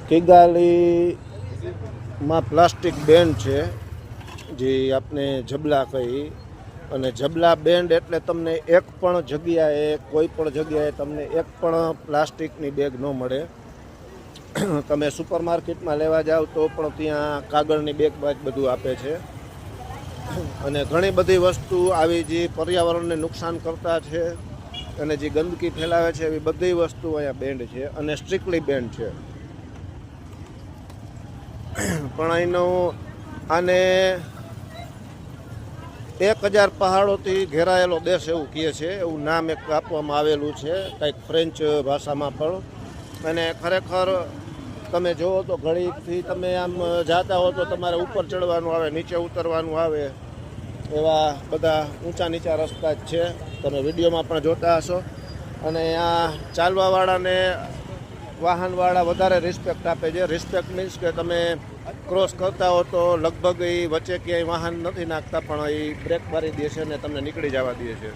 કિગાલીમાં plastic બેન છે, જે આપણે જબલા કહી. અને જબલા બેન્ડ એટલે તમને એક પણ જગ્યાએ, કોઈ પણ જગ્યાએ તમને એક પણ પ્લાસ્ટિકની બેગ ન મળે. તમે સુપર માર્કેટમાં લેવા જાઓ તો પણ ત્યાં કાગળની બેગ બધું આપે છે. અને ઘણી બધી વસ્તુ આવી જે પર્યાવરણને નુકસાન કરતા છે અને જે ગંદકી ફેલાવે છે એવી બધી વસ્તુ અહીંયા બેન્ડ છે અને સ્ટ્રિક્ટલી બેન્ડ છે. પણ અહીંનું આને 1000 પહાડોથી ઘેરાયેલો દેશ એવું કહે છે, એવું નામ એક આપવામાં આવેલું છે કંઈક ફ્રેન્ચ ભાષામાં પણ. અને ખરેખર તમે જુઓ તો ઘડીથી તમે આમ જાતા હો તો તમારે ઉપર ચડવાનું આવે, નીચે ઉતરવાનું આવે, એવા બધા ઊંચા નીચા રસ્તા જ છે. તમે વિડીયોમાં પણ જોતા હશો. અને આ ચાલવાવાળાને, વાહનવાળા વધારે રિસ્પેક્ટ આપે છે. રિસ્પેક્ટ મીન્સ કે તમે ક્રોસ કરતા હો તો લગભગ એ વચ્ચે ક્યાંય વાહન નથી નાખતા, પણ એ બ્રેક મારી દે છે અને તમને નીકળી જવા દે છે.